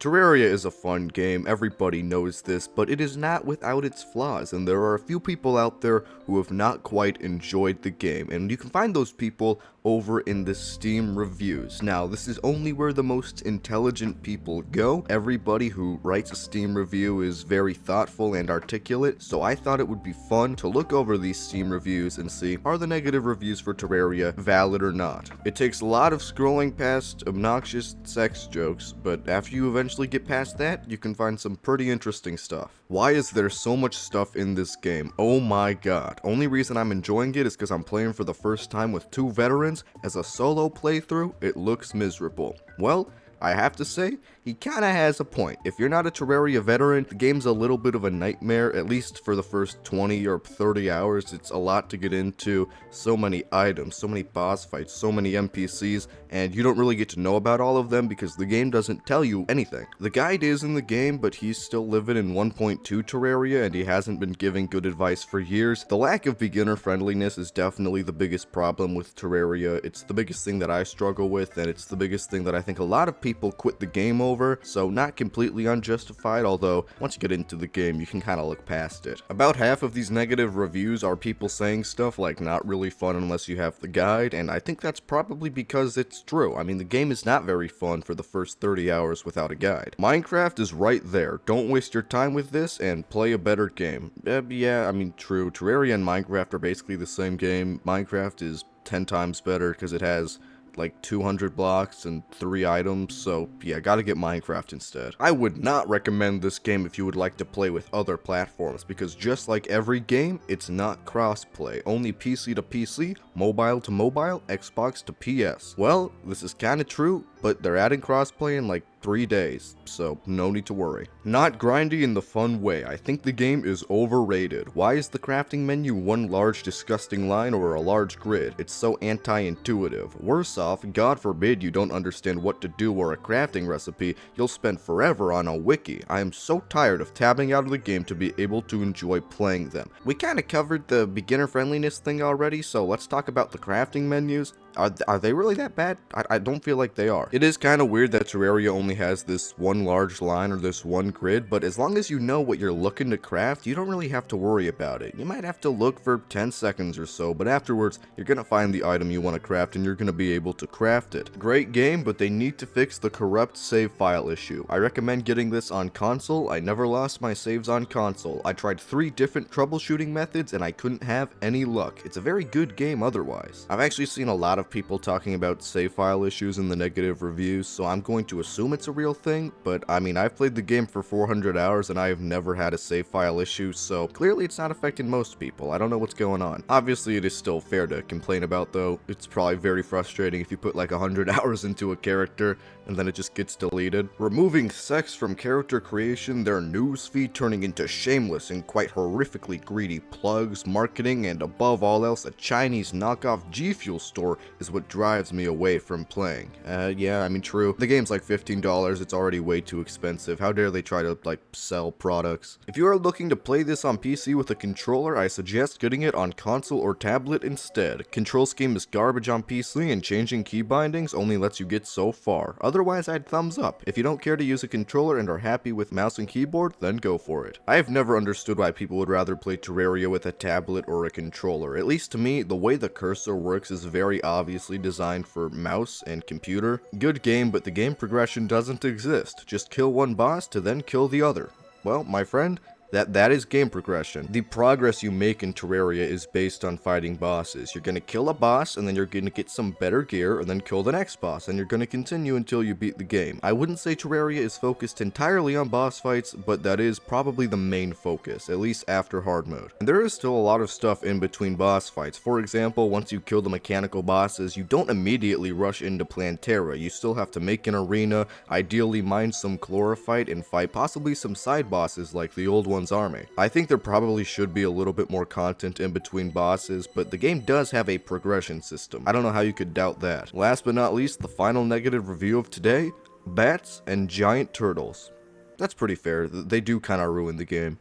Terraria is a fun game, everybody knows this, but it is not without its flaws, and there are a few people out there who have not quite enjoyed the game, and you can find those people over in the Steam reviews. Now, this is only where the most intelligent people go. Everybody who writes a Steam review is very thoughtful and articulate, so I thought it would be fun to look over these Steam reviews and see, are the negative reviews for Terraria valid or not? It takes a lot of scrolling past obnoxious sex jokes, but after you eventually get past that, you can find some pretty interesting stuff. Why is there so much stuff in this game? Oh my god. Only reason I'm enjoying it is because I'm playing for the first time with two veterans. As a solo playthrough, it looks miserable. Well, I have to say, he kinda has a point. If you're not a Terraria veteran, the game's a little bit of a nightmare, at least for the first 20 or 30 hours. It's a lot to get into, so many items, so many boss fights, so many NPCs, and you don't really get to know about all of them because the game doesn't tell you anything. The guide is in the game, but he's still living in 1.2 Terraria, and he hasn't been giving good advice for years. The lack of beginner friendliness is definitely the biggest problem with Terraria. It's the biggest thing that I struggle with, and it's the biggest thing that I think a lot of people quit the game over, so not completely unjustified, although once you get into the game you can kind of look past it. About half of these negative reviews are people saying stuff like not really fun unless you have the guide, and I think that's probably because it's true. I mean, the game is not very fun for the first 30 hours without a guide. Minecraft is right there. Don't waste your time with this and play a better game. Yeah, I mean, true. Terraria and Minecraft are basically the same game. Minecraft is 10 times better because it has like 200 blocks and 3 items, so yeah, gotta get Minecraft instead. I would not recommend this game if you would like to play with other platforms, because just like every game, it's not cross-play, only PC to PC, mobile to mobile, Xbox to PS. Well, this is kinda true, but they're adding crossplay in like 3 days, so no need to worry. Not grindy in the fun way. I think the game is overrated. Why is the crafting menu one large disgusting line or a large grid? It's so anti-intuitive. Worse off, God forbid you don't understand what to do or a crafting recipe, you'll spend forever on a wiki. I am so tired of tabbing out of the game to be able to enjoy playing them. We kinda covered the beginner friendliness thing already, so let's talk about the crafting menus. Are they really that bad? I don't feel like they are. It is kind of weird that Terraria only has this one large line or this one grid, but as long as you know what you're looking to craft, you don't really have to worry about it. You might have to look for 10 seconds or so, but afterwards, you're gonna find the item you want to craft and you're gonna be able to craft it. Great game, but they need to fix the corrupt save file issue. I recommend getting this on console. I never lost my saves on console. I tried 3 different troubleshooting methods and I couldn't have any luck. It's a very good game otherwise. I've actually seen a lot of people talking about save file issues in the negative reviews, so I'm going to assume it's a real thing, but I mean, I've played the game for 400 hours and I have never had a save file issue, so clearly it's not affecting most people. I don't know what's going on. Obviously it is still fair to complain about though. It's probably very frustrating if you put like 100 hours into a character and then it just gets deleted. Removing sex from character creation, their newsfeed turning into shameless and quite horrifically greedy plugs, marketing, and above all else a Chinese knockoff G Fuel store is what drives me away from playing. Yeah, I mean, true. The game's like $15, it's already way too expensive. How dare they try to, like, sell products? If you are looking to play this on PC with a controller, I suggest getting it on console or tablet instead. Control scheme is garbage on PC, and changing key bindings only lets you get so far. Otherwise, I'd thumbs up. If you don't care to use a controller and are happy with mouse and keyboard, then go for it. I have never understood why people would rather play Terraria with a tablet or a controller. At least to me, the way the cursor works is very obviously designed for mouse and computer. Good game, but the game progression doesn't exist. Just kill one boss to then kill the other. Well, my friend, that is game progression. The progress you make in Terraria is based on fighting bosses. You're gonna kill a boss, and then you're gonna get some better gear, and then kill the next boss, and you're gonna continue until you beat the game. I wouldn't say Terraria is focused entirely on boss fights, but that is probably the main focus, at least after hard mode. And there is still a lot of stuff in between boss fights. For example, once you kill the mechanical bosses, you don't immediately rush into Plantera. You still have to make an arena, ideally mine some chlorophyte, and fight possibly some side bosses like the old one's army. I think there probably should be a little bit more content in between bosses, but the game does have a progression system. I don't know how you could doubt that. Last but not least, the final negative review of today: bats and giant turtles. That's pretty fair. They do kind of ruin the game.